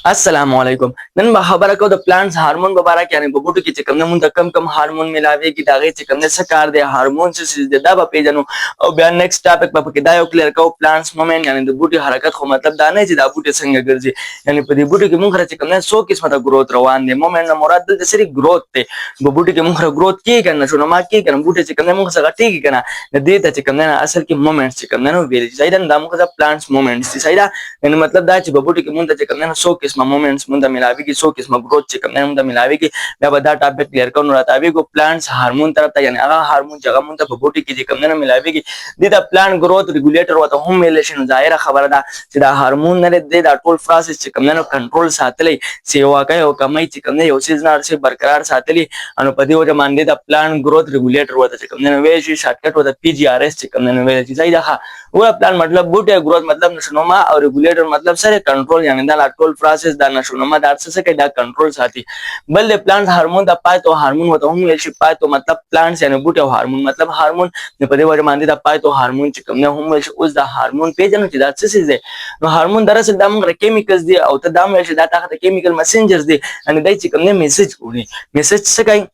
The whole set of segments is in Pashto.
अस्सलाम वालेकुम नन खबर को द प्लांट्स हार्मोन बबारा क्या नहीं बबूटू की चिकम ने मुंता कम हार्मोन मिलावे की दागे चिकम ने सकार दे हार्मोन से ज्यादा बा पेजनो और बयान नेक्स्ट टॉपिक पर के दायो क्लियर को प्लांट्स मोमेंट यानी द बूटी हरकत को मतलब दाने जी दा बूटी संग गरजे यानी पदी बूटी के मुखरा चिकम ने 100 किस्म का ग्रोथ रवान दे मोमेंट ना मुराद दल सिर्फ ग्रोथ ते बबूटी के मुखरा ग्रोथ की करना सुनो मा की करना बूटी चिकम ने मुखरा ठीक करना दे ता चिकम ने असल की मोमेंट्स चिकम ने वेरी साइडन दा मुखरा प्लांट्स मोमेंट्स साइडा यानी मतलब दा बबूटी के मुंता चिकम ने 100 किस्म मोमेंट्स मुंदा मिलावी की 100 किस्म ग्रोथ चिकम ने मुंदा मिलावी की या बदा टॉपिक क्लियर कर रहता है को प्लांट्स हार्मोन तरफ था यानी अगर हार्मोन जगह मुंदा बबूटी की चिकम ने मिलावी की देता प्लांट ग्रोथ रेगुलेटर होता होम मेलेशन जाहिर खबर दा सीधा हार्मोन ने देता टोल प्रोसेस चिकम ने कंट्रोल साथले सेवा का हो कमाई चिकम ने सीजनल से बरकरार साथली अनुपति हो मान देता प्लांट ग्रोथ रेगुलेटर होता चिकम ने वे शॉर्टकट होता पीजीआरएस चिकम ने वे चीज देखा वो प्लांट मतलब बूटे ग्रोथ मतलब नशोनमा और रेगुलेटर मतलब सर कंट्रोल यानी दा टोल प्रोसेस दा नशोनमा दा से के दा कंट्रोल साथी बल्ले प्लांट हार्मोन दा पाए तो हार्मोन होता हूं ये पाए तो मतलब प्लांट्स यानी बूटे हार्मोन मतलब हार्मोन ने पदे वजह मान दा पाए तो हार्मोन चिकम ने हम उस दा हार्मोन पे जन की दा से दे हार्मोन दरअसल दाम केमिकल्स दे और दाम ये दा ता केमिकल मैसेंजर्स दे यानी दा चिकम ने मैसेज उड़ी मैसेज से कहीं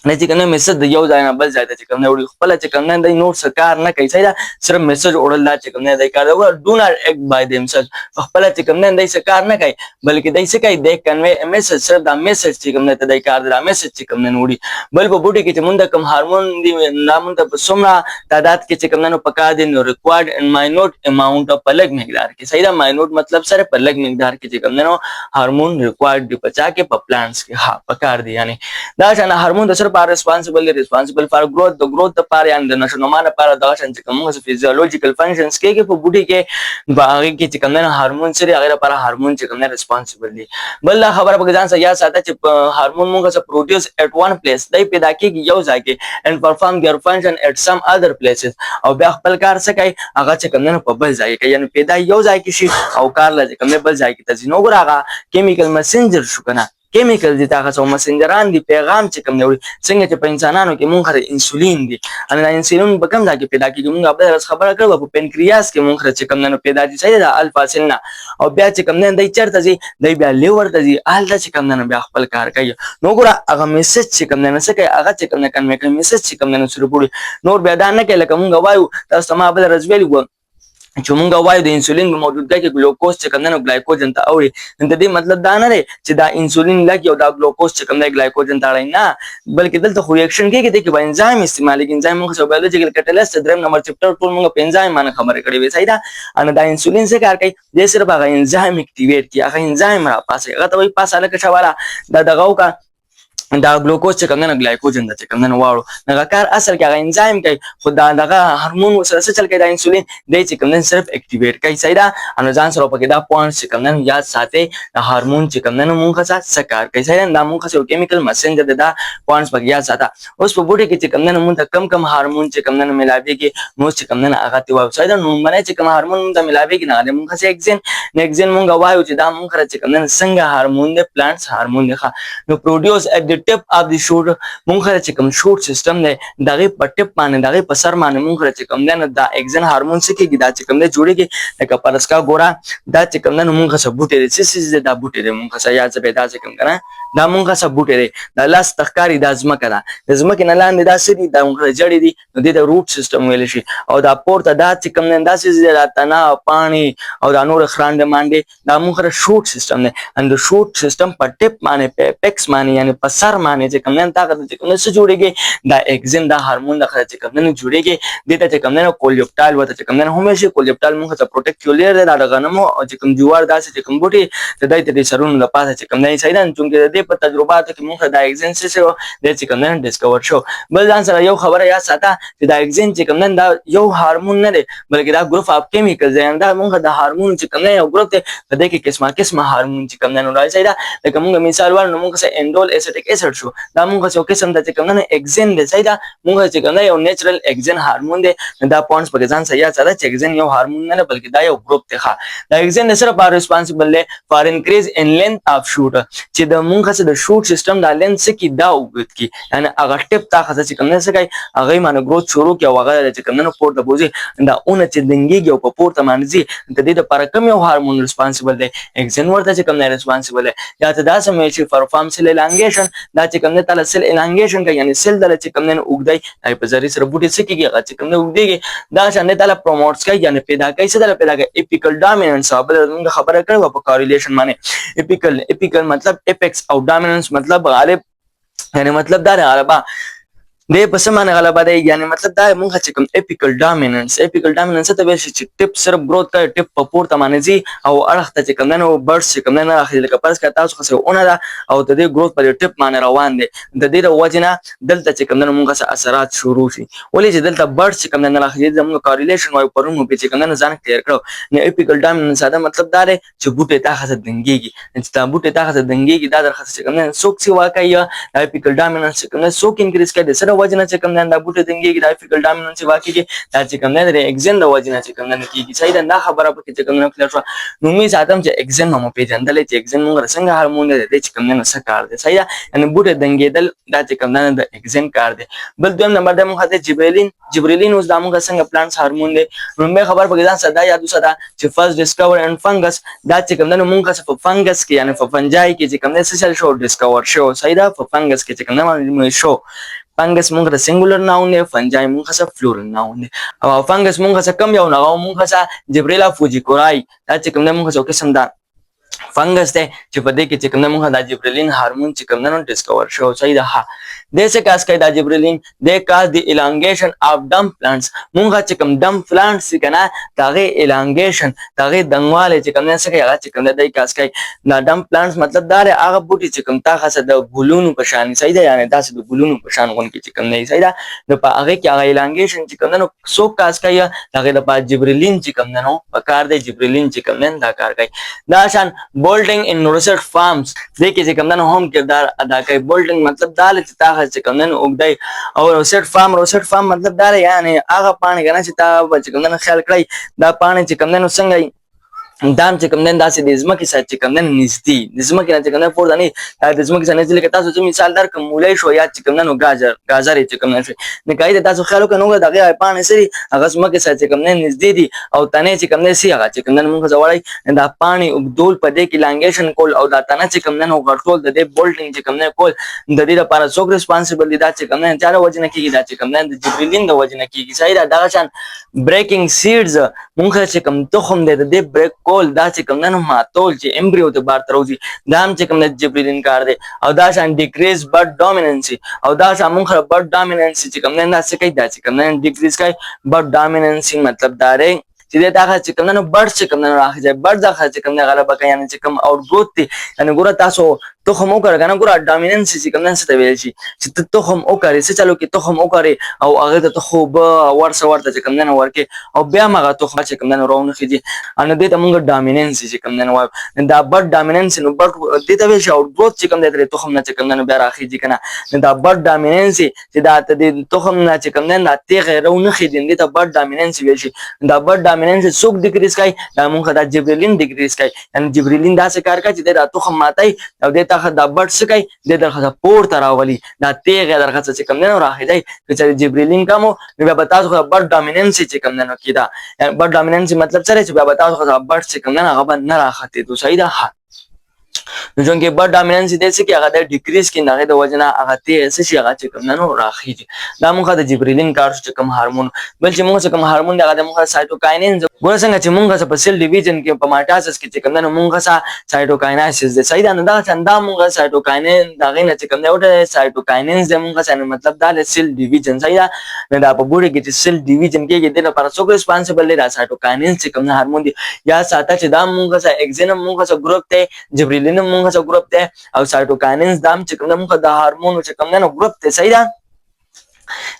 नहीं चिकन ने मैसेज दियो जाना बस जाता चिकन ने उड़ी पहले चिकन ने दई नोट सरकार ना कैसे दा सिर्फ मैसेज उड़ल दा चिकन ने दई कर दो do not act by themselves पहले चिकन ने दई सरकार ना कई बल्कि दई से कई देख कन्वे मैसेज सिर्फ दा मैसेज चिकन ने दई कर दा मैसेज चिकन ने उड़ी बल बूटी के मुंदा कम हार्मोन दी नाम ता सुमरा तादाद के चिकन ने पका दे required in minute amount of palak मिकदार के सही दा माइनोट मतलब सर पलक मिकदार के चिकन ने हार्मोन रिक्वायर्ड बचा के प्लांट्स के हां पका दी यानी दा hormone are responsible for growth the growth the par and the national para dashan chikamung physiological functions के बूटी के बागी के चिकन ने हार्मोन से अगर para हार्मोन चिकन ने responsibility बल्ला खबर पक जान सया साता हार्मोन मुंगा से प्रोड्यूस at one place दई पैदा की यो जाके and perform their function at some other places और बेखपल कार से कई अगर चिकन ने पबल जाए के यानी पैदा यो जाए किसी औकार ला चिकन ने बल जाए की तजिनो गरागा केमिकल मैसेंजर शुकना केमिकल दी ताका सो मैसेंजरान दी पैगाम चिकम ने संगे के इंसानों के मुंह खरे इंसुलिन दी अन इंसुलिन बकम जाके पैदा की मुंह अब खबर कर वो पेनक्रियास के मुंह खरे चिकम ने पैदा दी सही अल्फा सिलना और ब्या चिकम ने दई चरता जी दई ब्या लिवर तजी आलदा चिकम ने ब्या खपल कार कई नोगुरा अगर मैसेज चिकम ने से के अगर चिकम ने कन में मैसेज चिकम ने शुरू पुड़ी नोर ब्या दान के लकम गवायु त समा अब रजवेली गो चुमुंगा वायु इंसुलिन मौजूदगा के ग्लूकोज चिकन ने ग्लाइकोजन ता और इंतदी मतलब दाना रे चिदा इंसुलिन लगी और दा ग्लूकोज चिकन ने ग्लाइकोजन ता ना बल्कि दल तो रिएक्शन के देखिए एंजाइम इस्तेमाल के एंजाइम को बायोलॉजिकल कैटलिस्ट द्रव नंबर चैप्टर टूल मुंगा एंजाइम मान खबर करे वैसा अन दा इंसुलिन से कार कई जैसे बागा एंजाइम एक्टिवेट किया एंजाइम पास है तो वही पास आला के वाला दा दगाव का दा ग्लूकोज चिकन ने ग्लाइकोजन दा चिकन ने वारो नगाकार असल क्या एंजाइम के खुदा दगा हार्मोन से चल के दा इंसुलिन दे चिकन ने सिर्फ एक्टिवेट कई सैदा अनुजान सरो पके दा पॉइंट चिकन ने याद साथे हार्मोन चिकन ने मुंह का साथ सकार कई सैदा दा मुंह का से केमिकल मैसेंजर दा पॉइंट्स पर याद साथा उस बूटी के चिकन ने मुंह कम हार्मोन चिकन ने मिलावे के मुंह चिकन ने आगाते वा सैदा नुन बने चिकन हार्मोन दा मिलावे के ना मुंह से एक्जेन मुंह वायु चिदा मुंह खरा चिकन ने संग हार्मोन दे प्लांट्स हार्मोन देखा नो produce at tip of the shoot मुंखरे चिकम शूट सिस्टम ने दागे पट्टिप माने दागे पसर माने मुंखरे चिकम ने दा एक्सन हार्मोन से के दा चिकम ने जुड़े के का परस्का गोरा दा चिकम ने मुंख से बूटे रे सिस दा बूटे रे मुंख से या से बेदा चिकम करा दा मुंख से बूटे रे दा लास तखकारी दा जमा करा जमा के नलान दा सिदी दा मुंख जड़ी दी दे दा रूट सिस्टम वेले शी और दा पोर्ट दा चिकम ने दा सिस दा तना पानी और दा नोर खरांडे मांडे दा मुंखरे शूट सिस्टम ने एंड द शूट सिस्टम पट्टिप माने पेक्स माने यानी पसर माने चिकम ने ताकत चिकम से जुड़ेगे दा एक्सिन दा हार्मोन दा खरा चिकम ने जुड़ेगे देता चिकम ने कोलेप्टाइल वता चिकम ने हमेशा कोलेप्टाइल मुंह से प्रोटेक्टिव लेयर दा गनमो और चिकम जुवार दा से चिकम बूटी दा ते सरून दा पास चिकम ने सैदन चुंके दे पर तजुर्बा के मुंह दा एक्सिन से दे चिकम ने डिस्कवर शो बल आंसर यो खबर या साता दा एक्सिन चिकम ने दा यो हार्मोन ने बल्कि दा ग्रुप ऑफ केमिकल्स है दा मुंह दा हार्मोन चिकम ने ग्रुप ते देखे किस्म हार्मोन चिकम ने नो सैदा लेकिन मुंह मिसाल वार मुंह से एंडोल एसिटिक एसिड शो दा मुंह से किस्म दा चिकम ने एक्सिन दे सैदा मुंह चिकम ने यो नेचुरल एक्सिन हार्मोन दे दा पॉइंट्स पर जान सया सादा एक्सिन यो हार्मोन ने बल्कि दा यो ग्रुप ते खा दा एक्सिन ने सिर्फ आर रिस्पांसिबल ले for increase in length of shoot चे दा मुंह مونږ څه د شوټ سیستم د لینس کې دا وګت کی یعنی هغه ټپ تا خاصه چې کوم نه څه کوي هغه باندې گروث شروع کی او هغه چې کوم نه پورته بوزي دا اون چې دنګيږي او په پورته باندې د دې لپاره کوم یو هارمون ریسپانسیبل دی اکسن ورته چې کوم نه ریسپانسیبل دی یا ته دا سمې چې پرفارم سیل الانګیشن دا چې کوم نه تعالی سیل الانګیشن کوي یعنی سیل د چې کوم نه وګدای په ذری سره بوټي سکیږي هغه چې کوم نه وګدیږي دا څنګه تعالی پروموټس کوي یعنی پیدا کوي څه تعالی پیدا کوي اپیکل ډامیننس او بل خبره کړو په کورلیشن باندې اپیکل مطلب اپیکس او ډامیننس مطلب غالب یعنی مطلب دا غالبا د په سمانه غلبه دی یعنی مطلب دا مونږ چې کوم اپیکل ډامیننس ته ویل شي چې ټپ سره گروث کوي ټپ په پورته باندې زی او اړخ ته چې کوم نه برس چې کوم نه اخلي لکه پرس کا تاسو خو اون دا او د دې گروث پر ټپ باندې روان دي د دې د وجنه دلته چې کوم نه مونږه اثرات شروع شي ولې چې دلته برس چې کوم نه اخلي زموږ کورلیشن وای پرونو په چې کوم نه ځان کلیر کړو نه اپیکل ډامیننس دا مطلب دا دی چې بوټه تا خاصه دنګيږي چې تا بوټه تا خاصه دنګيږي دا درخص چې کوم نه سوک سی واقعي اپیکل ډامیننس کوم نه سوک انکریز کوي سره وجنه چې کوم نه بوټه دنګيږي د اپیکل ډامیننس واقعي دا چې کوم نه د اکسن د وجنه چې کوم نه کیږي صحیح دا خبره پکې چې کوم نه کلیر شو نو می ساتم چې اکسن مو پیژندل چې اکسن موږ څنګه هارمون دی چې کوم نه څه کار دی صحیح ان بوټه دنګېدل دا چې کوم نه د اکسن کار دی بل دویم نمبر د موږ د جبريلين اوس د موږ څنګه پلانټس هارمون دی نو خبر پکې ځان صدا یادو صدا چې فرست ډیسکور ان فنګس دا چې کوم نه موږ په فنګس کې یعنی په فنجای کې چې کوم نه څه شو ډیسکور شو صحیح دا په فنګس کې چې کوم نه شو فنګس مونږ د سنگولر ناون دی فنجای مونږ څه فلورل ناون دی او فنګس مونږ څه کم یو نه او مونږ څه جبریلا فوجیکورای دا چې کوم نه مونږ څه قسم دا فنګس دی چې په دې کې چې کوم نه مونږ د جبريلين هارمون چې کوم نه ډیسکور شو صحیح ده ها د څه کاس کوي د جبريلين د کاس د الانګیشن اف ډم پلانټس مونږ چې کوم ډم پلانټس کنه داغه الانګیشن داغه دنګواله چې کوم نه څه کوي هغه چې کوم نه د کاس کوي دا ډم پلانټس مطلب دا هغه بوټي چې کوم تا خاصه د ګلونو په شان صحیح ده یعنی تاسو د ګلونو په شان غون کې چې کوم نه صحیح ده د په هغه کې هغه الانګیشن چې کوم نه سو کاس کوي داغه د په جبريلين چې کوم نه په کار د جبريلين چې کوم نه دا کار کوي دا شان بولټینګ ان روسټ فارمز د کې چې کوم نه هم کردار ادا کوي بولټینګ مطلب دا چې تا خاصه کوم نه او روسټ فارم مطلب دا یعنی هغه پانی کنه چې تا چې کوم نه خیال کړی دا پانی چې کوم نه څنګه دام چې کوم نه داسې د ځمکې سره چې کوم نه نږدې د ځمکې نه چې کوم نه پورته نه د ځمکې سره نږدې لکه تاسو چې مثال درکړم مولای شو یا چې کوم نه گازر چې کوم نه شي نه کای د تاسو خیال وکړو دغه پانی سری هغه ځمکې سره چې کوم نه نږدې دي او تنه چې کوم نه سي هغه چې کوم نه موږ زوړی دا پانی وګدول په دې کې لانګیشن کول او دا تنه چې کوم نه غړټول د دې بولټینګ چې کوم نه کول د دې لپاره څوک ریسپانسیبل دي دا چې کوم نه چاره وجنه کیږي دا چې کوم نه د جبريلين د وجنه کیږي صحیح دا شان بریکینګ سیډز موږ چې کوم تخم دې د بریک کول دا چې کوم نه ماتول چې امبریو ته بار تروزي دا هم چې کوم نه جبريلين کار دی او دا شان ډیکریز بټ ډومیننسي او دا شان موږ بټ ډومیننسي چې کوم نه څه کوي دا چې کوم نه ډیکریز کوي بټ ډومیننسي مطلب دا دی چې دا چې کوم نه بټ چې کوم نه راځي بټ دا چې کوم نه غلبه کوي یعنی چې کوم اوټ گروث دي یعنی ګوره تاسو تخم وکړه کنه ګوره ډومیننس چې کوم نه څه ویل شي چې تخم وکړي څه چلو کې تخم وکړي او هغه ته خو به ورته چې کوم نه ورکه او بیا هغه تخم چې کوم نه روونه خيږي ان دې ته موږ ډومیننس چې کوم نه وای دا بټ ډومیننس نو بټ دې ته ویل شي او گروث چې کوم دې تخم نه چې کوم نه بیا راخيږي کنه دا بټ ډومیننس چې دا ته تخم نه چې کوم نه تیغه روونه خيږي دې ته بټ ډومیننس ویل شي دا بټ ډومیننس څوک ډیکریز کوي دا موږ دا جبريلين ډیکریز کوي ان جبريلين دا څه کار کوي چې دا تخم ماتای او دې ته دا بټ څه کوي د درخه پورته راولي دا تیغه درخه چې کوم نه راخیږي چې جبريلين کوم نو بیا تاسو خو بټ ډومیننس چې کوم نه کیدا بټ ډومیننس مطلب څه چې بیا تاسو خو بټ چې کوم نه هغه نه راخته تو صحیح ده نو څنګه بټ ډومیننس دې څه کې هغه د ډیکریز کې نه د وجنه هغه ته څه شي هغه چې کوم نه راخیږي دا موږ د جبريلين کار چې کوم هارمون بل چې موږ کوم هارمون دغه موږ سایټوکاینین ګور څنګه چې موږ په سیل ډیویژن کې په مایټاسس کې چې کوم نه موږ سایټوکایناسس دې صحیح ده نو دا څنګه موږ سایټوکاینین دغه نه چې کوم نه وټه سایټوکاینینز دې موږ څنګه مطلب دا سیل ډیویژن صحیح ده نو دا په بوډه کې چې سیل ډیویژن کې د لپاره څوک ریسپانسیبل دی دا سایټوکاینین چې کوم هارمون دی یا ساته چې دا موږ اکسن موږ ګروپ ته جبريلين موږ ګروپ ته او سایټوکاینینز دام چې کوم موږ د هارمون چې کوم نه ګروپ ته صحیح ده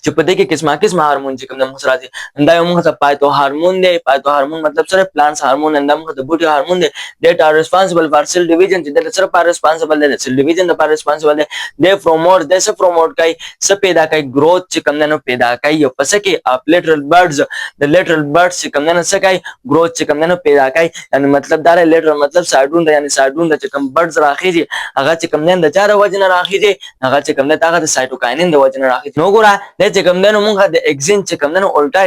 چې په دې کې قسمه هارمون چې کوم د موږ راځي دا یو موږ ته پایتو هارمون دی. پایتو هارمون مطلب سره پلانټس هارمون انده موږ ته بوټي هارمون دی. دیټ آر ریسپانسیبل فار سیل ډیویژن چې د سره پر ریسپانسیبل دی سیل ډیویژن د پر ریسپانسیبل دی. دی پروموټ د څه پروموټ کوي څه پیدا کوي ګروث چې کوم نه پیدا کوي یو پس کې اپ لیټرل برډز د لیټرل برډز چې کوم نه څه کوي ګروث چې کوم نه پیدا کوي یعنی مطلب دا لیټرل مطلب سایډون دی یعنی سایډون د چې کوم برډز راخیږي هغه چې کوم نه د چاره وجنه راخیږي هغه چې کوم نه هغه د سایټوکاینین د وجنه راخیږي. نو ګوره د چې کوم نه موږ د اکسین چې کوم نه الټا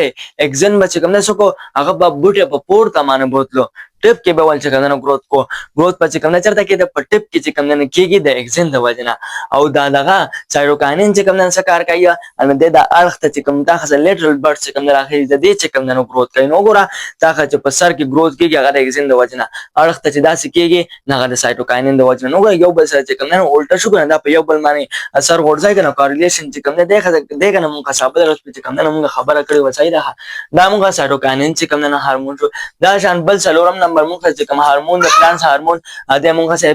اکسین به چې کوم نه سکو هغه په بوټه په پورته معنی بوتلو ټپ کې به ول چې کوم نه ګروث په چې کوم نه چرته کې د پټپ کې چې کوم نه کېږي د اکسین د وجنه او دا دغه سایټوکاینین چې کوم نه څه کار کوي ان د اړخ ته چې کوم دا خاصه لیټرل برډ چې کوم نه راخیږي د دې چې کوم نه ګروث کوي. نو ګوره دا چې په سر کې ګروث کېږي هغه د اکسین د وجنه اړخ ته چې دا څه کېږي نه د سایټوکاینین د وجنه. نو یو بل سره چې کوم نه الټا شو کنه دا په یو بل باندې اثر ورځي کنه کارلیشن چې کوم نه دغه نه موږ حساب درس چې کوم نه موږ خبره کړې وسای دا موږ سایټوکاینین چې کوم نه هارمون شو. دا شان بل سلورم نمبر موږ چې کوم هارمون د پلانټس هارمون د موږ سره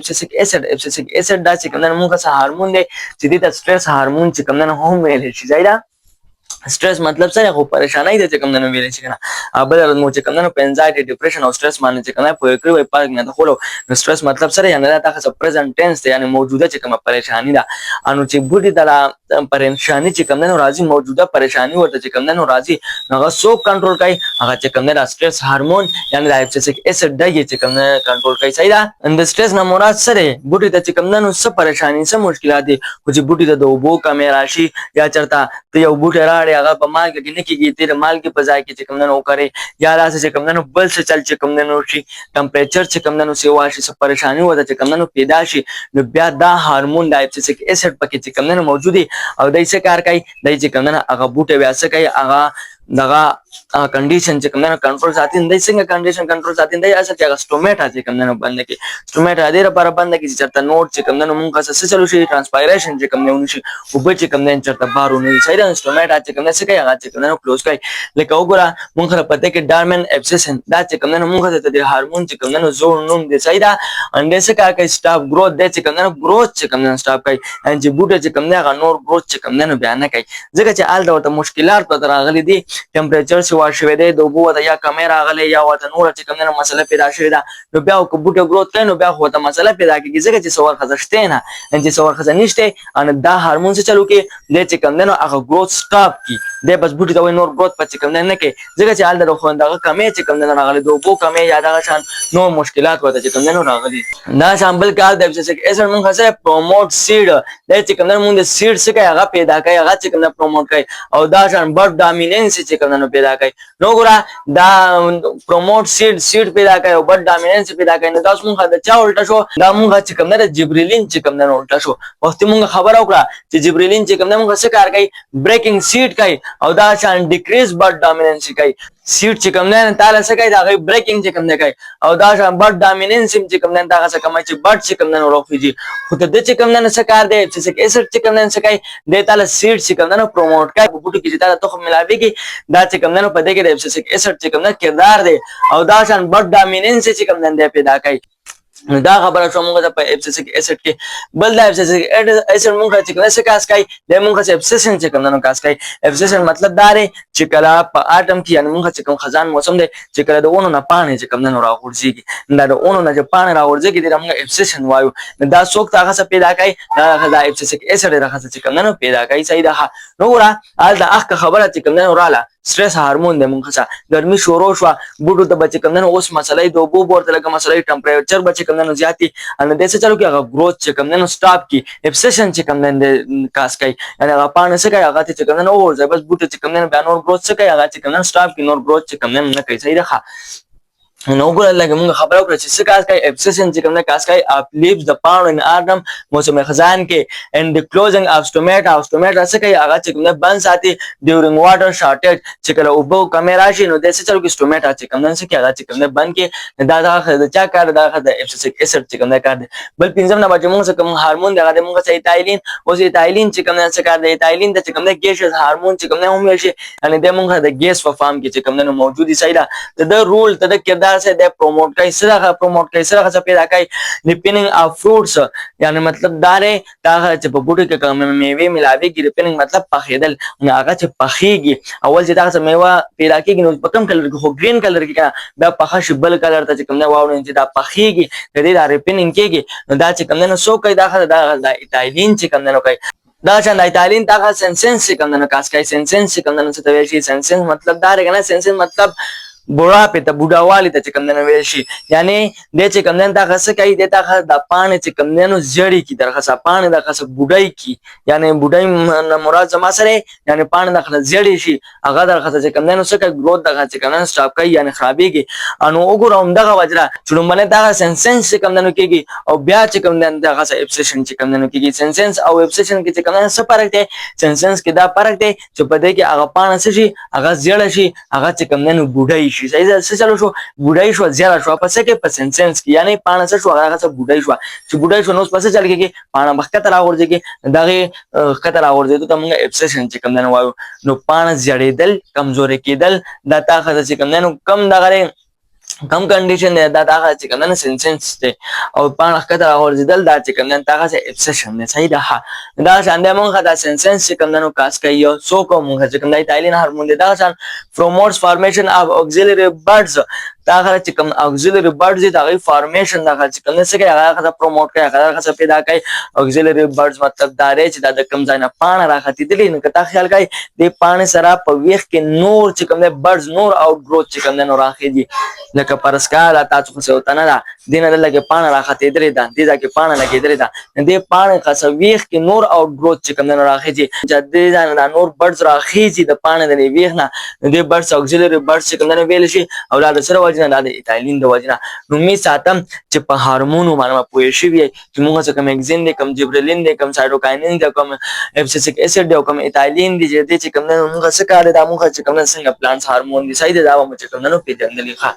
ابسیسیک اسید دا چې کوم نه موږ سره هارمون دی چې د سټرس هارمون چې کوم نه هم ویل شي ځای دا سټرس مطلب سره خو پریشانای د کوم نه ویل شي کنه بل مو چې کوم نه په انزایټي ډیپریشن او سټرس باندې چې کوم نه په کړی وي پارک نه خلو سټرس مطلب سره یعنی دا تاسو پریزنت ټینس دی یعنی موجوده چې کوم پریشانی ده انو چې بوډي د پریشانی چې کوم نه راځي موجوده پریشانی ورته چې کوم نه راځي هغه سو کنټرول کوي هغه چې کوم نه سټرس هارمون یعنی د ابسیسیک اسید دی چې کوم نه کنټرول کوي صحیح ده. اند سټرس نه مراد سره بوډي ته چې کوم نه څه پریشانی څه مشکلات دي خو چې بوډي د اوبو کمې راشي یا چرته ته یو بوټی راړي هغه په مال کې نه کېږي تیر مال کې په ځای کې چې کوم نه وکړي یا داسې چې کوم نه بل څه چل چې کوم نه وشي ټمپریچر چې کوم نه سیوا شي څه پریشانی وته چې کوم نه پیدا شي نو بیا دا هارمون د ابسیسیک اسید پکې چې کوم نه موجودي او دای څه کار کوي دای چې کوم نه هغه بوټی بیا څه کوي هغه دغه کنډیشن چې کوم نه کنټرول ساتي د څنګه کنډیشن کنټرول ساتي د اصل کې هغه سټومیټا چې کوم نه باندې کې سټومیټا دې لپاره باندې کې چې چرته نوټ چې کوم نه مونږه څه چلو شي ټرانسپایریشن چې کوم نه ونشي او به چې کوم نه چرته بارونه صحیح ده سټومیټا چې کوم نه څه کوي هغه چې کوم نه کلوز کوي لکه وګوره مونږه پته کې ډارمن ابسیسن دا چې کوم نه مونږه ته د هارمون چې کوم نه زور نوم دی صحیح ده انده څه کوي سټاپ ګروث دې چې کوم نه ګروث چې کوم نه سټاپ کوي ان چې بوټه چې کوم نه هغه نور ګروث چې کوم نه بیان نه کوي ځکه چې آل دا مشکلات په راغلي دي ټمپریچر شوي دی د اوبو د یا کیمرا غلې یا وته نور چې کوم نه مسله پیدا شوې ده نو بیا کو بوټه ګروث کوي نو بیا خو ته مسله پیدا کیږي ځکه چې سوال خزشته نه ان چې سوال خزه نشته ان دا هارمون څه چلو کې د چې کوم نه هغه ګروث سټاپ کی د بس بوټه د نور ګروث پچ کوم نه کوي ځکه چې حال د خوندغه کمې چې کوم نه راغلي د اوبو کمې یا دغه شان نو مشکلات وته چې کوم نه راغلي دا شامل کار د ابسیسیک اسید موږ سره پروموټ سیډ د چې کوم نه موږ د سیډ څخه هغه پیدا کوي هغه چې کوم نه پروموټ کوي او دا شان برډ ډامیننس چې کوم نه پیدا کوي نو ګورا دا پروموټ سیډ پیدا کوي او بټ ډامیننس پیدا کوي نو تاسو مونږه د چا الټا شو دا مونږه چې کوم نه جبريلین چې کوم نه الټا شو وخت مونږه خبر وکړه چې جبريلین چې کوم نه مونږه څه کار کوي بریکینګ سیډ کوي او دا شان ډیکریز بټ ډامیننس کوي سیډ چې کوم نه تعالی څه کوي دا غي بریکینګ چې کوم نه کوي او دا شان بټ ډامیننس چې کوم نه دا څه کوم چې بټ چې کوم نه وروخیږي خو د دې چې کوم نه څه کار دی چې اسید چې کوم نه څه کوي د تعالی سیډ چې کوم نه پروموټ کوي په بوټو کې چې تعالی تخم ملاويږي دا چې کوم نه په دې کې د ابسیسیک اسید چې کوم نه کردار دی او دا شان بټ ډامیننس چې کوم نه پیدا کوي دا خبره شو موږ په ابسیسیک اسید کې بل دا ابسیسیک اسید موږ چې کله څه کاس کوي د موږ څه ابسیشن چې کوم نه کاس کوي ابسیشن مطلب دا دی چې کله په اټم کې یعنی موږ چې کوم خزان موسم دی چې کله د اونو نه پانه چې کوم نه راغورځيږي دا د اونو نه چې پانه راغورځيږي د موږ ابسیشن وایو دا څوک هغه څه پیدا کوي دا ابسیسیک اسید راغله چې کوم نه پیدا کوي صحیح ده نو ورا ال دا اخ خبره چې کوم نه وراله سټرس هارمون د موږ څخه ګرمي شروع شو بوټو ته بچ کوم نه اوس مسلې د اوبو ورته لکه مسلې ټمپریچر بچ کوم نه زیاتی ان د څه چلو کې هغه ګروث چې کوم نه سټاپ کی ابسیشن چې کوم نه کاس کوي یعنی هغه پانه څه کوي هغه چې کوم نه ورځي بس بوټو چې کوم نه بیان اور ګروث څه کوي هغه چې کوم نه سټاپ کی نور ګروث چې کوم نه کوي صحیح ده نو ګور لکه موږ خبرو کړو چې څه کاس کوي ابسیشن چې کوم نه کاس کوي اپ لیوز د پاڼو ان اټم موسم خزان کې اند د کلوزینګ اف سټومیټا څه کوي هغه چې کوم نه بند ساتي ډیورینګ واټر شارټیج چې کله اوبو کمې راشي نو د څه چلو کې سټومیټا چې کوم نه څه کوي هغه چې کوم نه بند کې دا چا کار دا د ابسیسیک اسید چې کوم نه کار دی بل پنځم نه باندې موږ کوم هارمون دی هغه موږ څه ایتایلین اوس ایتایلین چې کوم نه څه کار دی ایتایلین د چې کوم نه ګیسز هارمون چې کوم نه هم شي ان د موږ د ګیس په فارم کې چې کوم نه موجودي صحیح ده د رول د کردار دا څه د پروموټ کوي سره پروموټ کوي سره پیدا کوي ریپیننګ اف فروټس یعنی مطلب دا دی دا چې په بوټو کې کوم میوه ملاويږي ریپیننګ مطلب پخېدل نو هغه چې پخېږي اول چې دا میوه پیدا کېږي نو په کوم کلر کې خو ګرین کلر کې بیا پخه شي بل کلر ته چې کوم نه واورو چې دا پخېږي د دې دا ریپیننګ کېږي نو دا چې کوم نه سو کوي دا ایتایلین چې کوم نه کوي دا چې ایتایلین دا سنسنس چې کوم نه کاس کوي سنسنس چې کوم نه څه ته ویل شي سنسنس مطلب دا رګنه سنسنس مطلب बुढ़ापे ته بوډاوالي ته چې کوم نه ویل شي یعنی د چې کوم نه دا څه کوي د تا د پانه چې کوم نه زړی کی درخصه پانه د څه بوډای کی یعنی بوډای مراد زما سره یعنی پانه د زړی شي هغه درخصه چې کوم نه څه کوي ګروث د چې کوم نه سټاپ کوي یعنی خرابېږي انو وګورم دغه وجره چې لمنه دا سنسنس چې کوم نه کېږي او بیا چې کوم نه دغه ابسیشن چې کوم نه کېږي سنسنس او ابسیشن کې چې کوم نه څه فرق دی سنسنس کې دا فرق دی چې په دې کې هغه پانه شي هغه زړی شي هغه چې کوم نه بوډای شي څه چلو شو بوډای شو زیاده شو پس کې په سنسنس کې یعنی پانه څه شو هغه څه بوډای شو چې بوډای شو نو پس چل کېږي پانه مخکته راورځي دغه خطر راورځي ته موږ ابسیشن چې کوم نه وایو نو پانه زیړېدل کمزوري کېدل دا تا خزه چې کوم نه کم دغه کم کنډیشن دا دا چې کوم نه سنسنس دی او پانه خطر راورځي دا چې کوم نه تا خزه ابسیشن نه صحیح ده دا شاندې موږ دا سنسنس چې کوم نه کاس کوي سو کوم چې کوم نه ایتایلین هورمون دی دا شان promotes formation of auxiliary buds دا هغه چې کوم auxiliary buds دي دا غي فارمیشن دا چې کوم څه کوي هغه پروموټ کوي هغه پیدا کوي auxiliary buds مطلب دا دی چې دا کم ځای نه پانه راختی دي نو کته خیال کوي د پانه سره په ویخ کې نور چې کوم buds نور اوټ گروث چې کوم نه راخېږي لکه پرسکاله تاسو څه وته نه دا دینه لګي پانه راختی درې دا دې ځکه پانه لګي درې دا دې پانه خاص ویخ کې نور اوټ گروث چې کوم نه راخېږي چې دې دا نور buds راخېږي د پانه د ویخ نه دې buds auxiliary buds چې کوم نه ویل شي او دا سره د ایتایلین د وجنه نو می ساتم چې په هورمونو باندې پوه شي وي چې موږ څه کوم اگزین دي کوم جبرلین دي کوم سایټوکاینین دي کوم ابسیسیک اسید دي کوم ایتایلین دي چې کوم نه موږ څه کار دا موږ چې کوم څنګه پلانټس هورمون دي صحیح دا موږ چې کوم نه پیژندل ښه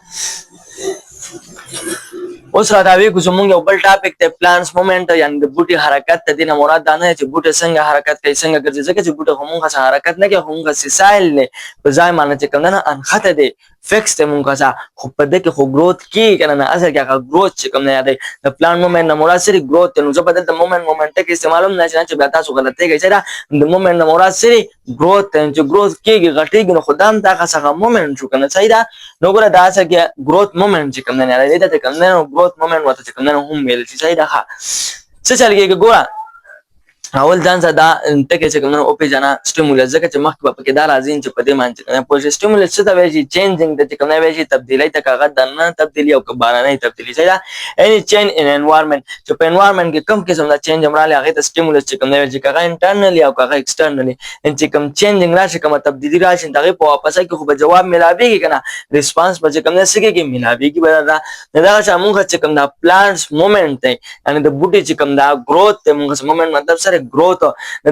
اوس راځي کوم موږ یو بل ټاپک ته پلانټس موومنت یعنی د بوټي حرکت ته دینه مراد دا نه چې بوټي څنګه حرکت کوي څنګه ګرځي ځکه چې بوټي همغه حرکت نه کوي همغه سایل نه په ځای باندې چې کوم نه انخته دي فکس ته مونږه ځا خو په دې کې خو گروث کی کنه نه اصل کې هغه گروث چې کوم نه یادې د پلان موومنت نه مراد سری گروث نو زه بدل د موومنت کې استعمالوم نه چې بیا تاسو غلطه کوي چې د موومنت نه مراد سری گروث چې گروث کېږي غټېږي نو خدام تا څنګه موومنت شو کنه صحیح ده نو ګره دا څه کې گروث موومنت چې کوم نه یادې ته کوم نه گروث موومنت وته چې کوم نه هم ویل شي صحیح ده څه چل کېږي ګوره اول ځان دا ټکي چې کوم او پیژنه سټیمولس ځکه چې مخکې په کې دا راځي چې په دې معنی چې په سټیمولس څه ته وایي چینجینګ د کوم نه وایي تبدیلی ته کاغذ دنه تبدیلی او بارانه تبدیلی ځای دا اني چین ان انوایرنمنت چې په انوایرنمنت کې کوم قسم دا چینج امراله هغه ته سټیمولس چې کوم نه وایي چې کاغذ انټرنلی او کاغذ ایکسټرنلی ان چې کوم چینجینګ راشي کوم تبدیلی راشي دغه په واپس کې خو به جواب ملاويږي کنه ریسپانس په کوم نه سګي کې ملاويږي به دا چې موږ چې کوم دا پلانټس موومنت دی یعنی د بوټي چې کوم دا گروث ته موږ موومنت مطلب سره گروث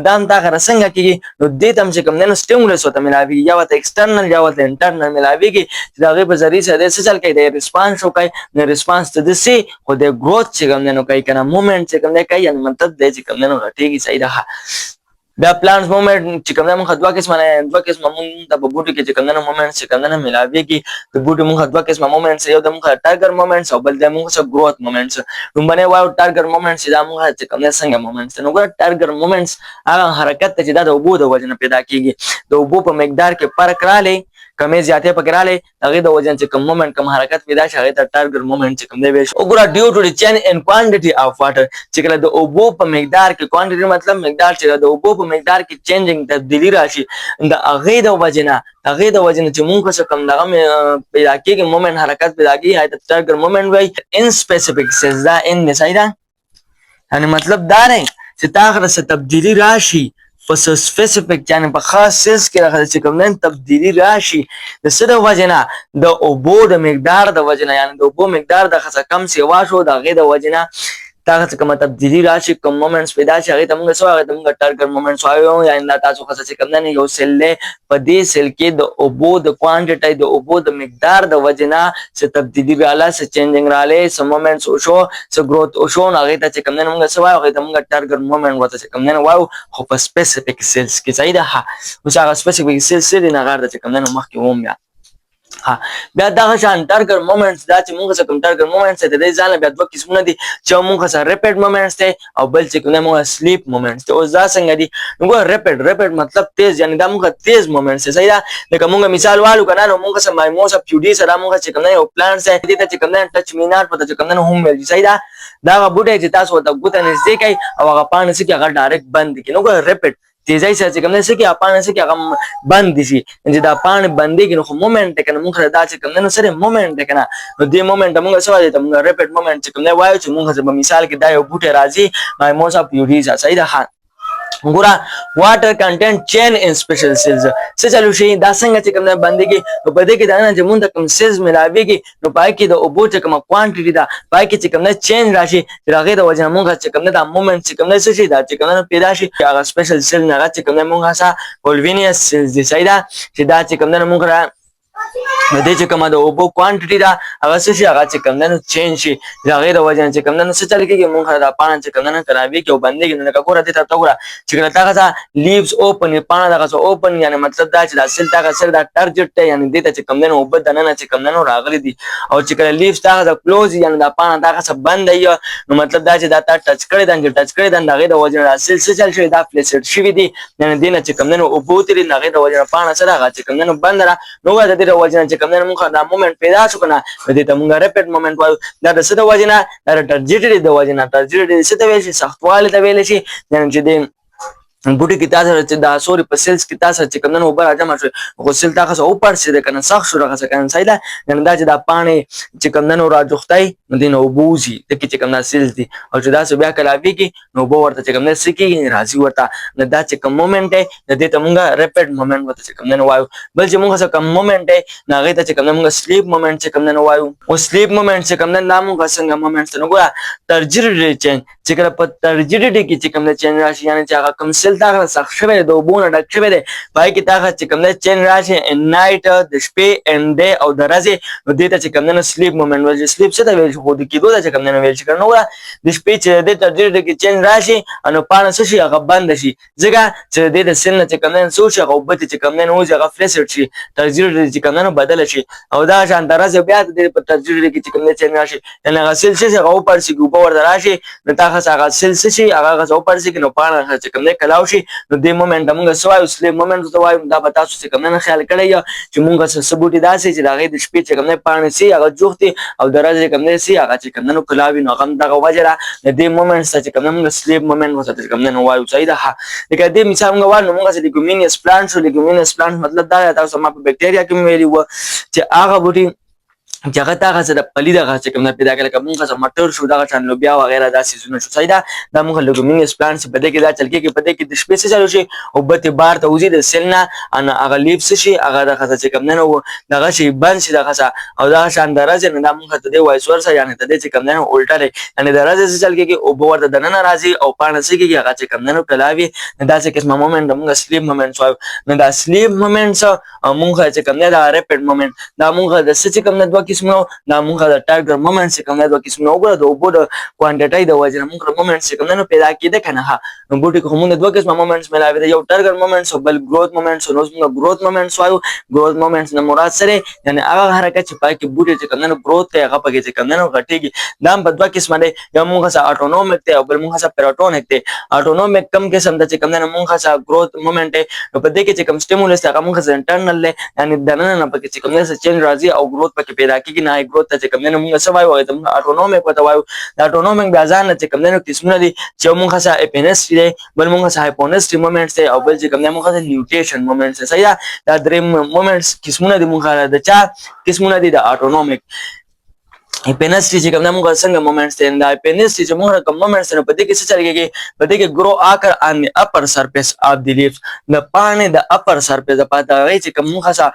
دا هم دا غره څنګه کېږي نو دې ته چې کوم نه سټیمولس وته ملاوي یا وته ایکسټرنل یا وته انټرنل ملاويږي چې دا غي په ذریعہ سره څه چل کوي د ریسپانس شو کوي نو ریسپانس ته د سي خو د گروث چې کوم نه کوي کنه موومنت چې کوم نه کوي یعنی مطلب د چې کوم نه غټيږي صحیح ده دا پلانټس موومنت چې کوم نه موږ دوه قسمه موږ د بوټو کې چې کوم نه موومنت چې کوم نه ملاويږي د بوټو موږ دوه قسمه موومنت یو د موږ ټارګر موومنت او بل د موږ څه گروث موومنت نو باندې وایو ټارګر موومنت دا موږ چې کوم نه څنګه موومنت نو ګور ټارګر موومنت هغه حرکت چې د اوبو د وجنه پیدا کیږي د اوبو په مقدار کې فرق رااله کمې زیاتې پکراله هغه د وجن چې کوم موومنت کوم حرکت پیدا شي هغه ته ټارګر موومنت چې کوم دی ویش وګوره ډیو ټو دی چین ان کوانټیټي اف واټر چې کله د اوبو په مقدار کې کوانټیټي مطلب مقدار چې د اوبو په مقدار کې چینجینګ تبدیلی راشي د هغه د وجنه چې موږ څه کوم دغه پیدا کېږي موومنت حرکت پیدا کیږي هغه ته ټارګر موومنت وایي ان سپیسیفیک سیز دا ان نسایدا یعنی مطلب دا نه چې تاخره څه تبدیلی راشي په سپیسیفیک یعنی په خاص سیس کې راځي چې کوم نه تبدیلی راشي د څه د وجنه د اوبو د مقدار د وجنه یعنی د اوبو مقدار د خاصه کم سی واشو د غي د وجنه تاغه کوم تبدیلی راشي کوم موومنټس پیدا شي هغه ته موږ سو هغه ته موږ ټارګر موومنټس وایو یعنی تاسو خاصه چې کوم نه یو سیل له په دې سیل کې د اوبو د کوانټیټي د اوبو د مقدار د وجنه څه تبدیلی رااله څه چینجینګ رااله څه موومنټس او شو څه گروث او شو هغه ته چې کوم نه موږ سو هغه ته موږ ټارګر موومنټ وته چې کوم نه وایو خو په سپیسیفیک سیلز کې ځای ده اوس هغه سپیسیفیک سیلز نه غواړي چې کوم نه مخکې ووم یا ها بیا دغه شان ټرګر مومنټس دا چې موږ څه کوم ټرګر مومنټس ته د ځان بیا دوه قسمونه دي چې موږ څه ریپیډ مومنټس ته او بل چې کوم موږ سلیپ مومنټس ته. اوس دا څنګه دي نو ریپیډ مطلب تیز، یعنی دا موږ تیز مومنټس صحیح ده. لکه موږ مثال والو کنه نو موږ څه مایموس اف پیوډي سره موږ چې کوم یو پلانټس دي ته چې کوم ټچ مینار پته چې کوم هم ویل صحیح ده. دا بوټي چې تاسو ته ګوته نږدې کوي او هغه پانه چې هغه ډایرکټ بند کی نو ریپیډ تیزای سره چې کوم نه سکی اپانه سکی هغه بند شي چې دا پانه بندي کې نو مومنت کنه موږ دا چې کوم نه سره مومنت کنه نو دې مومنت موږ سوال ته موږ ریپیډ مومنت چې کوم نه وایو چې موږ په مثال کې دا یو بوټي راځي مایموس اف پیوډي صحیح ده. ګورا واټر کنټینټ چین ان سپیشل سیلز څه چلو شي دا څنګه چې کوم نه بنديږي نو په دې کې دا نه چې مونږ کوم سیلز ملاويږي نو پای کې د اوبو چې کوم کوانټیټي دا پای کې چې کوم نه چینج راشي راغې د وجه مونږ چې کوم نه دا مومنت چې کوم نه شي دا چې کوم نه پیدا شي هغه سپیشل سیل نه چې کوم نه مونږه سا ولوینیس سیلز دي صحیح ده چې دا چې کوم نه مونږ د دې چې کومه د اوبو کوانټیټي دا هغه څه شي هغه چې کوم نه چینج شي هغه د وجه چې کوم نه څه چل کېږي مونږ دا پانه چې کوم نه کراوي کې او بندي کې نه کوره دي ته وګوره چې کله تاګه لیوز اوپن پانه دغه اوپن یعنی مطلب دا چې دا سیل تاګه سر دا ټارجټ ته یعنی دې ته چې کوم نه اوبه دنه چې کوم نه راغلي دي او چې کله لیوز تاګه کلوز یعنی دا پانه تاګه څه بند دی نو مطلب دا چې دا ټچ کړي دا ټچ کړي دا هغه د وجه سیل څه چل شي دا فلیسټ شي دي یعنی دې نه چې کوم نه اوبو ترې هغه د وجه پانه سره هغه چې کوم نه بند را نو دا د وجه چې کوم نه مونږ دا مومنت پیدا شو کنه دې ته مونږ ریپیډ مومنت وایو. دا د څه د وجه نه دا ټرجیټي د وجه نه ټرجیټي څه ته ویل شي سختواله ته ویل شي یعنی چې دې بوټي کې تاسو چې دا سوري په سیلز کې تاسو چې کوم نه اوپر راځم شو خو سیل تاسو اوپر سي کنه سخت شو راځه کنه صحیح ده یعنی دا چې دا پانی چې کوم نه راځوختای نو دین او بوزي د کې چې کوم نه سیلز دي او چې دا سو بیا کلاوي کې نو بو ورته چې کوم نه سکی راځي ورته نو دا چې کوم مومنت دی د دې ته مونږه ریپیډ مومنت ورته چې کوم نه وایو. بل چې مونږه کوم مومنت دی نو هغه ته چې کوم نه مونږه سلیپ مومنت چې کوم نه وایو. او سلیپ مومنت چې کوم نه نامو څنګه مومنت نو ګوره ترجیټي چینج چې کله په ترجیټي کې چې کوم نه چینج راشي یعنی چې هغه کوم سیل دا سخت شوی د اوبو نه ډک شوی دی پای کې تاغه چې کوم نه چین راشي نایټ د شپې اند ډے او د ورځې نو دې ته چې کوم نه سلیپ مومنت وایي. سلیپ څه ته ویل شي خو د کېدو ته چې کوم نه ویل شي کنه وره د شپې چې د ترجیټي کې چین راشي انو پانه څه شي هغه بند شي ځکه چې د سیل نه چې کوم نه سوچ هغه وبته چې کوم نه وځي هغه فلیسټ شي ترجیټي چې کوم نه بدل شي او دا شان درځي بیا د ترجیټي کې چې کوم نه چین راشي یعنی هغه سیل شي هغه اوپر شي ګوبه ور راشي نو تاغه هغه سیل شي هغه اوپر شي نو پانه چې کوم نه کلاو شي نو د مومنت موږ سوای سلیپ مومنت ته وایو. دا به تاسو څه کوم نه خیال کړی چې موږ څه ثبوت داسې چې دا غي د شپې چې کوم نه پانه سي هغه جوختي او درځي کوم نه سي هغه چې کوم نه کلاوي نو غم دغه وجره د مومنت چې کوم نه موږ سلیپ مومنت وته کوم نه وایو صحیح ده. لکه دې مثال موږ وایو موږ چې لیګومینس پلانټ شو لیګومینس پلانټ مطلب دا تاسو ما په بکټریا کې ویلی و چې هغه بوټي چې هغه تاغه سره پلی دغه چې کوم نه پیدا کړل کوم څه مټر شو دغه چان لوبیا وغیرہ دا سيزونه شو صحیح ده. دا موږ لیګومینس پلانټس په دې کې دا چل کې په دې کې د شپې څه چلو شي او بته بار ته وزي د سیل نه ان هغه لیف شي هغه دغه چې کوم نه دغه شي بند شي دغه او دا شان درځي نه دا موږ ته دی وایس ورسره یعنی ته دې چې کوم نه الټا یعنی درځي چل کې او بور د نن راځي او پانه سي کې هغه چې کوم نه کلاوي دا چې قسمه مومنت موږ سلیپ مومنت وایو. نه دا سلیپ مومنت موږ چې کوم نه دا ریپیډ مومنت دا موږ د څه کوم نه دوه قسمه دا موږ د ټارګټ مومنت څخه کوم نه دوه قسمه وګړو د اوبو د کوانټیټي د وجه موږ مومنت څخه کوم نه پیدا کیده کنه ها نو بوټي کوم نه دوه قسمه مومنټس ملاوي د یو ټارګټ مومنټس او بل گروث مومنټس نو موږ گروث مومنټس وایو. گروث مومنټس نه مراد سره یعنی هغه حرکت چې پای کې بوټي چې کوم نه گروث ته هغه پکې چې کوم نه غټيږي دا په دوه قسمه دي یو موږ سره اټونومیک ته او بل موږ سره پیراټونیک ته. اټونومیک کم قسم د چې کوم نه موږ سره گروث مومنټ په دې کې چې کوم سټیمولس هغه موږ سره انټرنل یعنی دنه نه پکې چې کوم نه چینج راځي او گروث پکې پیدا کیږي نه گروث ته چې کوم نه موږ سوای وایو ته اټونومیک وته وایو. دا اټونومیک بیا ځان چې کوم نه قسمونه دي چې موږ سره اپینس دي بل موږ سره هایپونس مومنټس دي او بل چې کوم نه موږ سره نیوټیشن مومنټس صحیح دا درې مومنټس قسمونه دي موږ د چا قسمونه دي د اټونومیک. اپینسټي چې کوم موږ څنګه مومنټس دي دا اپینسټي چې موږ کوم مومنټس نه پدې کې څه چلېږي پدې کې ګرو آکر ان دی اپر سرفیس اف دی لیفز د پانه د اپر سرفیس د پاته غي چې کوم موږ سره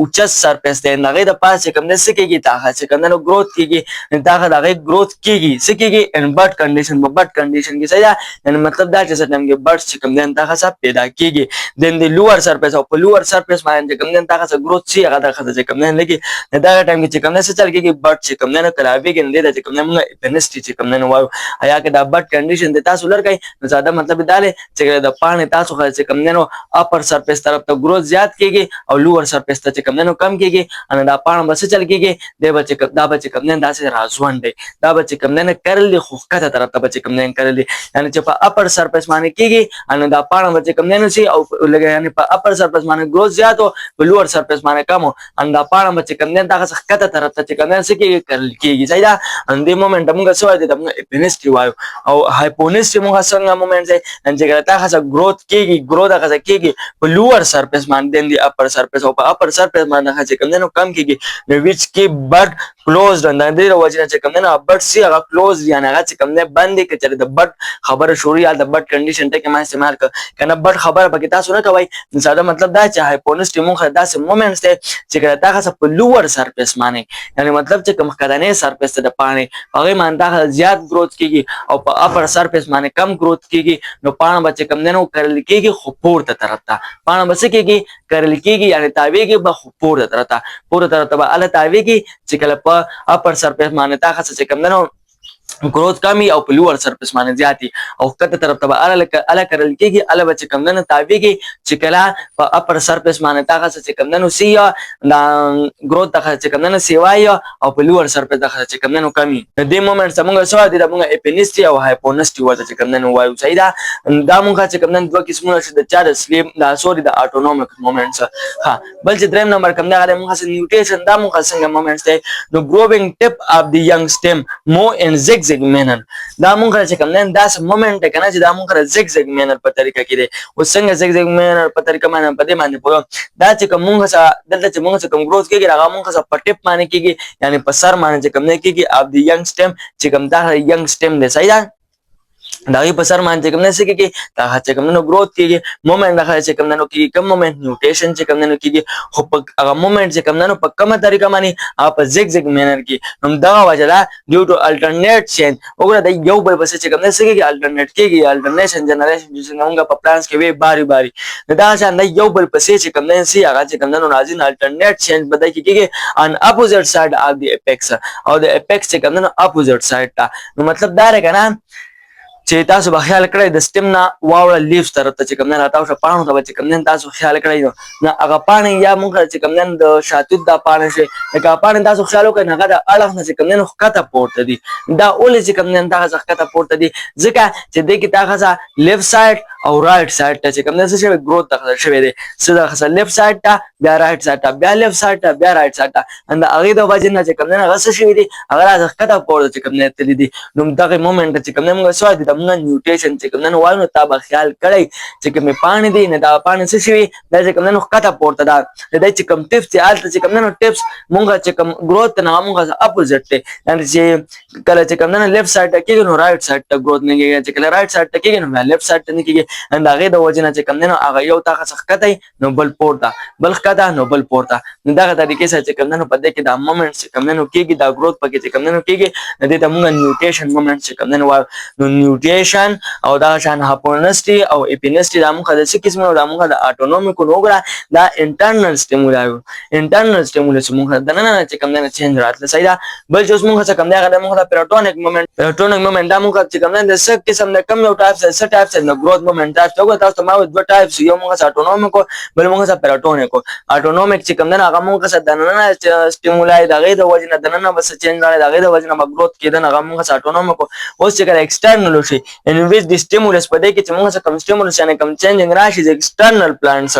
اوچت سرفیس دی نه غي د پاسه کوم نه سکیږي تا چې کوم نه گروث کیږي دا غي گروث کیږي سکیږي ان بټ کنډیشن په بټ کنډیشن کې صحیح یعنی مطلب دا چې څنګه کې بټ چې کوم نه تا څه پیدا کیږي دین دی لوور سرفیس او په لوور سرفیس باندې کوم نه تا څه گروث شي هغه د څه کوم نه لګي دا ټایم کې چې کوم نه څه چل کېږي بټ چې کوم کوم نه کلاوي کې نه د چې کوم نه موږ اپینسټي چې کوم نه وایو یا کې د بټ کنډیشن د تاسو لرګي نو زیاده مطلب دا دی چې د پاڼې تاسو خل چې کوم نه اپر سرفیس طرف ته گروث زیات کیږي او لوور سرفیس ته چې کوم نه کم کیږي ان دا پاڼه بس چل کیږي د بچ دا بچ کوم نه داسې رازوند دی دا بچ کوم نه کرل خو کته طرف ته بچ کوم نه کرل یعنی چې په اپر سرفیس باندې کیږي ان دا پاڼه بچ کوم نه سي او لګي یعنی په اپر سرفیس باندې گروث زیات او په لوور سرفیس باندې کم ان دا پاڼه بچ کوم نه دا کته طرف ته چې کوم نه سي کیږي کرل کیږي صحیح ده ان دې مومنت موږ سوال دي موږ اپینسټي وایو او هایپونسټي موږ څنګه مومنت دی ان چې ګټه خاصه گروث کیږي گروث هغه کیږي په لوور سرفیس باندې دی اپر سرفیس او په اپر سرفیس باندې هغه کوم نه کم کیږي نو ویچ کی بټ کلوزډ اند دې وجه چې کوم نه بټ سی هغه کلوز یعنی هغه چې کوم نه بند کې چې د بټ خبره شروع یا د بټ کنډیشن ته کې ما استعمال کنه بټ خبره پکې تاسو نه کوي ساده مطلب دا چې هایپونسټي موږ داسې مومنټس ته چې ګټه خاصه په لوور سرفیس باندې یعنی مطلب چې کوم کدانې سرفیس ته د پانی هغه باندې زیات گروث کیږي او په اپر سرفیس باندې کم گروث کیږي نو پاڼه بچ کم نه کرل کیږي خو پورته طرف ته پاڼه بس کیږي کرل کیږي یعنی تاویږي به خو پورته طرف ته به ال تاویږي چې کله په اپر سرفیس باندې تا خاصه چې کم نه گروث کمی او په لوور سرفیس باندې زیاتی او کته طرف ته ال کرل کیږي ال بچ کم نه تاویږي چې کله په اپر سرفیس باندې تا خاصه چې کم نه سی دا گروث تا خاصه چې کم نه سیوای او په لوور سرفیس تا خاصه چې کم نه کمی د دې مومنت څنګه سو دي موږ اپینسټي او هایپونسټي وته چې کم نه وایو صحیح دا موږ چې کم نه دوه قسمونه شته د چار سلیم دا سوري د اټونومیک مومنټس ها بل چې دریم نمبر کم نه غره موږ څنګه نیوټیشن دا موږ څنګه مومنټس دی نو گروینګ ټپ اف دی ینګ سټم مو ان زیگزیگ مینر دا مونږ چې کوم نه داس مومنت کنه چې دا مونږ زیگزیگ مینر په طریقه کې دی او څنګه زیگزیگ مینر په طریقه باندې په دې باندې پوه دا چې کوم مونږ دلته چې مونږ کوم گروث کېږي هغه مونږ په ټپ باندې کېږي یعنی په سر باندې چې کوم نه کېږي اف دی ینګ سټم چې کوم دا ینګ سټم دی صحیح ده داغي په سر باندې کوم نه سکیږي دا چې کوم نو گروث کیږي مومنت دا چې کوم نو کیږي کوم مومنت نیوټیشن چې کوم نو کیږي خو په هغه مومنت چې کوم نو په کومه طریقه باندې په زیگزیگ مینر کې نو دا وجه دا ډیو ټو الټرنیټ چین وګوره دا یو بل بس چې کوم نه سکیږي الټرنیټ کیږي الټرنیشن جنریشن چې څنګه په پلانس کې وی باری باری دا څنګه یو بل پسې چې کوم نه سي هغه چې کوم نو راځي الټرنیټ چین بدای کیږي ان اپوزیټ ساید اف دی اپیکس او د اپیکس چې کوم نو اپوزیټ ساید تا نو مطلب دا رګنا چې تاسو به خیال کړئ د سټم نه واوړه لیفز طرف ته چې کوم نه راځو شو پاڼو ته چې کوم نه تاسو خیال کړئ نو هغه پاڼې یا موږ چې کوم نه د شاتوت دا پاڼې شي دا پاڼې تاسو خیال وکړئ هغه د اړه نه چې کوم نه خطه پورته دي دا اول چې کوم نه تاسو خطه پورته دي ځکه چې د کې تاسو لیفت ساید او رائټ ساید ته چې کوم نه څه گروث تخصص شوی دی سدا خاصه لیفت ساید ته بیا رائټ ساید ته بیا لیفت ساید ته بیا رائټ ساید ته اند هغه د وجه نه چې کوم نه غوسه شوی دی هغه راځه خطه پورته چې کوم نه تللی دي نو دغه مومنت چې کوم نه موږ سوال دي د موږ نیوټیشن چې کوم نه وایو نو تا به خیال کړئ چې کوم پانی دی نه دا پانی څه شوی دا چې کوم نه خطه پورته دا د چې کوم ټیپس چې آلته چې کوم نه ټیپس مونږ چې کوم گروث نه مونږ اپوزیټ دی یعنی چې کله چې کوم نه لیفت ساید ته کېږي نو رائټ ساید ته گروث نه کېږي چې کله رائټ ساید ته کېږي نو لیفت ساید ته نه کېږي اند هغه د وجه نه چې کوم نه هغه یو تا څخه کته نو بل پورته بل کته نو بل پورته نو دا طریقې سره چې کوم نه په دې کې دا مومنټ چې کوم نه کېږي دا گروث پکې چې کوم نه کېږي د دې ته مونږ نیوټیشن مومنټ چې کوم نه وایو نو نیوټیشن او دا شان هاپونسټي او اپینسټي دا مونږ د څه قسمه دا مونږ د اټونومیک نوګرا دا انټرنل سټیمولای انټرنل سټیمولس مونږ د نه چې کوم نه چینج راتله صحیح دا بل چې مونږ څه کوم دا غره مونږ د پیراټونیک مومنت دا مونږ چې کوم نه د څه قسم د کم یو ټایپ څه ټایپ څه د گروث مومنت تاسو ما دوه ټایپس یو مونږ اټونومیک بل مونږ پیراټونیک اټونومیک چې کوم نه هغه مونږ څه د نه سټیمولای دا غي د وجه نه د نه بس چینج راځي دا غي د وجه نه گروث کېدنه هغه مونږ اټونومیک اوس چې کله ایکسټرنل شي ان ویچ د سټیمولس په دې کې چې موږ کوم سټیمولس یعنی کوم چینجینګ راشي د ایکسټرنل پلانټس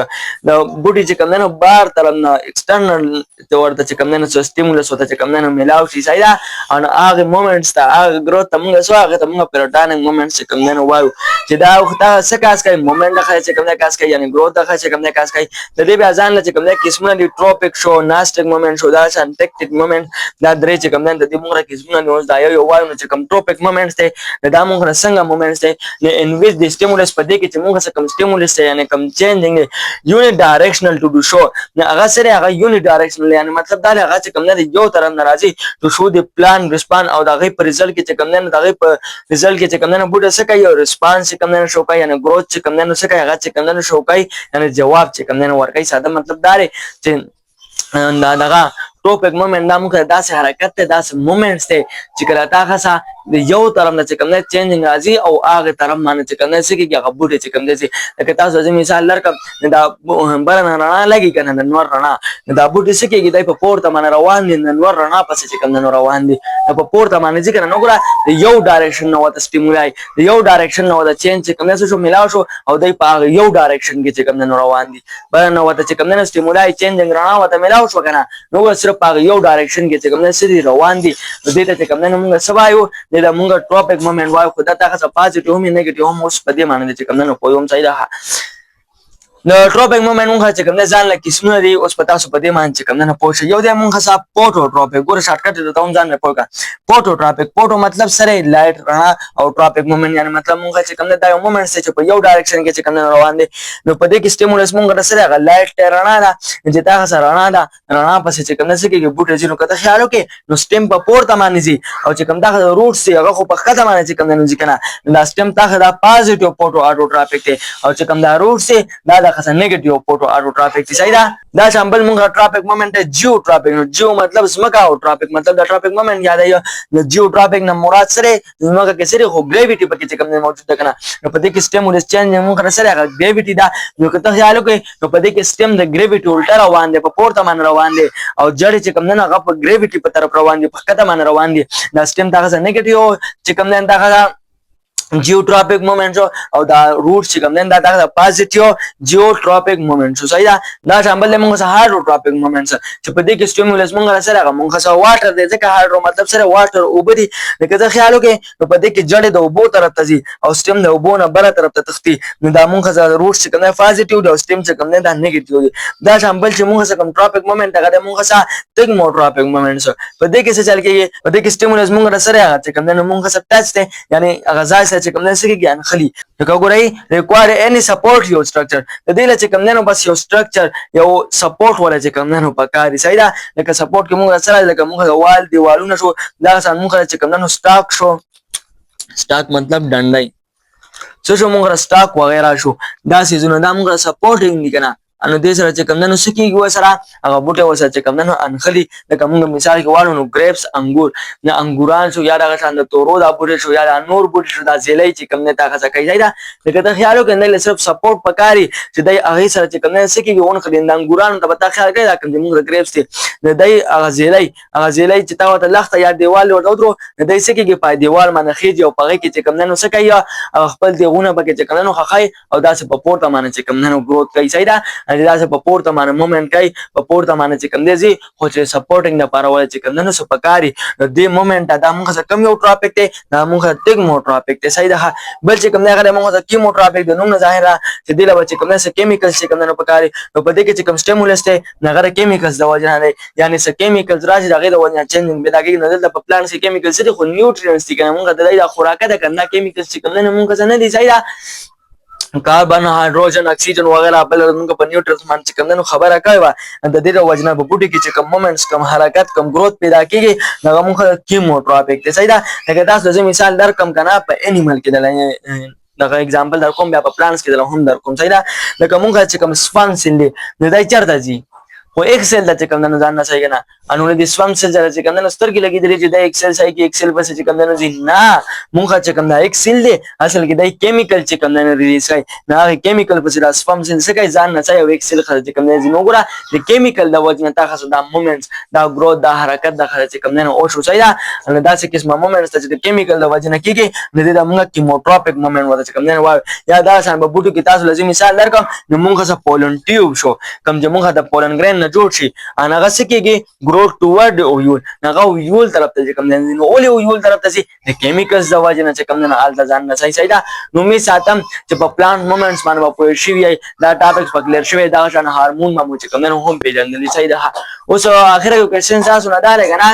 د بوډي چې کوم نه بار تر نه ایکسټرنل ته ورته چې کوم نه سټیمولس وته چې کوم نه ملاو شي صحیح ده ان هغه مومنټس ته هغه گروث ته موږ سو هغه ته موږ پیراټونیک مومنټس چې کوم نه وایو چې دا وخت څه کاس کوي مومنټ د خاصه کوم نه کاس کوي یعنی گروث د خاصه کوم نه کاس کوي د دې بیا ځان چې کوم نه قسمونه دي ټروپیک شو ناستیک مومنټ شو دا شان ټیکټیک مومنټ دا درې چې کوم نه د دې موږ قسمونه نو دا یو وایو چې کوم ټروپیک مومنټس ته دا موږ څنګه مومنټس ته ان ویچ د سټیمولس په دې کې چې موږ کوم سټیمولس یعنی کوم چینجینګ یونی ډایرکشنل ټو ډو شو نه هغه سره هغه یونی ډایرکشنل یعنی مطلب دا هغه چې کوم نه یو طرف ناراضي ټو شو د پلان ریسپانس او دا غي پر رزلټ کې چې کوم نه دا غي پر رزلټ کې چې کوم نه بوډه څه کوي ریسپانس چې کوم نه شو کوي یعنی گروث چې کوم نه څه کوي هغه چې کوم نه شو کوي یعنی جواب چې کوم نه ورکوي ساده مطلب دا چې دا ټروپک مومنت دا موږ داسې حرکت ته داسې مومنټس ته چې کله تاسو د یو طرف نه چې کوم نه چینجینګ راځي او هغه طرف باندې چې کوم نه سکیږي هغه بوټي چې کوم دی لکه تاسو ځکه مثال لرکم دا برنه رڼا لګي کنه د نور رڼا دا بوټي سکیږي دای په پورته باندې روان دي د نور رڼا پسې چې کوم نه روان دي په پورته باندې ځکه نو ګره یو ډایرکشن نو د سټیمولای یو ډایرکشن نو د چینج چې کوم نه شو ملاو شو او دای په یو ډایرکشن کې چې کوم نه روان دي برنه وته چې کوم نه سټیمولای چینجینګ رڼا وته ملاو شو کنه نو صرف په یو ډایرکشن کې چې کوم نه سړي روان دي دې ته چې کوم نه موږ سوایو دا موږ ټروپک مومنت وایو خو دا تاسو پازیټیو هم نیگیټیو هم اوس په دې معنی چې کوم نه کوی هم صحیح ده نو ټروپک مومنت موږ چې کوم نه ځان له قسمونه دي اوس په تاسو په دې معنی چې کوم نه پوه شئ یو د موږ حساب پوټو ټروپک ګور شارټ کټ ته هم ځان نه پوه کا پوټو ټروپک پوټو مطلب سره لایټ رڼا او ټروپک مومنت یعنی مطلب موږ چې کوم نه دا یو مومنت چې په یو ډایرکشن کې چې کوم نه روان دي نو په دې کې سټیمولس موږ سره غ لایټ رڼا ده چې تاسو رڼا ده رڼا پسې چې کوم نه سکیږي بوټي چې نو کته خیال وکړي نو سټیم په پورته باندې زی او چې کوم دا روټ سي هغه خو په خته باندې چې کوم نه ځي کنه دا سټیم تاسو دا پازیټیو پوټو اټو ټروپک ته او چې کوم دا روټ سي دا د خاصه نیگیټیو پوټو اټو ټروپک دي صحیح ده دا شامل موږ ټروپک مومنت جیو ټروپک نو جیو مطلب زمکا او ټروپک مطلب د ټروپک مومنت یاد ایو د جیو ټروپک نه مراد سره زمکا کې سره خو ګریویټي پکې چې کوم نه موجود ده کنه نو په دې کې سټیمولس چینج موږ سره هغه ګریویټي دا نو کته خیال وکړئ نو په دې کې سټیم د ګریویټي الټا روان دي په پورته باندې روان دي او جړ چې کوم نه هغه په ګریویټي په طرف روان دي په خته باندې روان دي دا سټیم تاسو نیگیټیو چې کوم نه تاسو جیوټروپک مومنت او دا روټ چې کوم نه دا پازیټیو جیوټروپک مومنت شو صحیح دا شامل موږ سره هایدروټروپک مومنت چې په دې کې سټیمولس موږ سره هغه موږ سره واټر دی ځکه هایدرو مطلب سره واټر اوبه دي لکه ځکه خیال وکړئ نو په دې کې جړې د اوبو طرف ته ځي او سټیم د اوبو نه بره طرف ته تختی نو دا موږ سره روټ چې کوم نه پازیټیو دی او سټیم چې کوم نه دا نیگیټیو دی دا شامل چې موږ سره کوم ټروپک مومنت هغه موږ سره تګموټروپک مومنت په دې کې څه چل کېږي په دې کې سټیمولس موږ سره هغه چې کوم نه موږ سره ټچ دی یعنی هغه ځای سره چې کوم نه سکیږي ان خلی لکه ګورئ require any support your structure د دې لپاره چې کوم نه بس یو سټرکچر یو سپورټ ولا چې کوم نه پکاري صحیح ده لکه سپورټ کې موږ سره لکه موږ وال دیوالونه شو دا سم موږ چې کوم نه سټاک شو سټاک مطلب ډنډای څه شو موږ سټاک وغیرہ شو دا سيزونه دا موږ سپورټینګ دي کنه انو دې سره چې کوم نه سکیږي وسره هغه بوټه وسره چې کوم نه انخلي لکه موږ مثال کې والو نو گریپس انګور نه انګوران شو یا دغه شان د تورو دا بوټه شو یا نور بوټه شو دا زیلې چې کوم نه تاخه کوي دا لکه ته خیال وکړئ نه صرف سپورټ پکاري چې دای هغه سره چې کوم نه سکیږي اون خلین د انګوران ته پتا خیال کوي دا کوم موږ گریپس دي نه دای هغه زیلې چې تا وته لخته یا دیوال ورته درو نه دای سکیږي په دیوال باندې خېږي او پغه کې چې کوم نه سکیږي خپل دیونه پکې چې کوم نه خخای او دا په پورته باندې چې کوم نه گروث کوي صحیح ده دا په پورته باندې مومنت کوي په پورته باندې چې کوم دی خو چې سپورټینګ لپاره ول چې کوم نه سپکاري د مومنت دا موږ سره کم یو ټراپک دی دا موږ تګ مو ټراپک دی صحیح ده بل چې کوم نه غره موږ سره کیمو ټراپک دی نو نه ظاهره چې دی له چې کوم نه کیمیکلز چې کوم نه پکاري نو په دې کې چې کوم سټیمولس دی نه غره کیمیکلز د وجه نه یعنی څه کیمیکلز راځي دا غیر د وجه چینجینګ به دا کې نه د پلان سي کیمیکلز دي خو نیوټرینز دي کنه موږ د خوراکه ده کنه کیمیکلز چې کوم نه موږ نه دي صحیح ده carbon hydrogen oxygen वगैरह बल उनको पर न्यूट्रन्स मान से कम ने खबर है वा अंत दे वजना बूटी की कम मोमेंट्स कम हरकत कम ग्रोथ पैदा की नगा मुख कीमोट्रोपिक ते सही दा लगे दास जैसे मिसाल दर कम करना पे एनिमल के दला नगा एग्जांपल दर कम पे प्लांट्स के दला हम दर कम सही दा लगे मुख कम स्पन सिल दे दाई चरता जी वो एक सेल दा कम न जानना चाहिए ना अनुने दि स्वंग सेल जरा कम न स्तर की लगी दे जे दा एक सेल सही की एक सेल बस कम न जी ना मुखा कम ना एक सेल दे असल की दा केमिकल कम न रिलीज kai ना केमिकल बस दा स्वंग सेल से kai जानना चाहिए एक सेल खर्च कम न जी नोगरा द केमिकल दा वजन ता खस दा मोमेंट्स दा ग्रोथ दा हरकत दा खर्च कम न ओ शो चाहिए अन दा से किस्म मोमेंट्स दा केमिकल दा वजन की के न दा मुखा कीमोट्रोपिक मोमेंट वदा कम न वा या दा सान बबुटु की तास लजी मिसाल दर कम न मुखा सा पोलन ट्यूब शो कम जे मुखा दा पोलन ग्रेन न जोड़ شي انا غسکیږي growth toward اویول نغه اویول طرف ته کوم نه نو اول اویول طرف ته سي د کیمیکلز د واجب نه کوم نه حالت ځان نه صحیح دا نو می ساتم چې په پلانټ مومنټس باندې په شی دا ټاپکس په کلیر شوی دا شان هارمون مو چې کوم نه هم پیژندل صحیح دا اوس اخر یو کوېشن تاسو نه دا لګا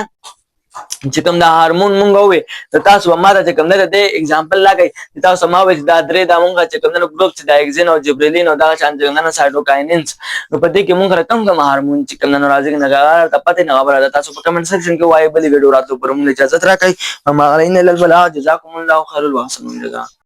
چې کوم دا هارمون مونږ وې تاسو ما ته کوم نه د एग्जांपल لاګي تاسو ما وې دا درې دا مونږ چې کوم نه ګروپ چې دا اگزین او جبريلين او دا شان څنګه سایټوکاینینز نو په دې کې مونږ کوم هارمون چې کوم نه راځي نه غواړم ته پته نه خبره تاسو په کمنټ سیکشن کې وایي بلی ویډیو راتلو پر مونږ اجازه راکړئ ما غلین لل بلا جزاکم الله خیر الواسن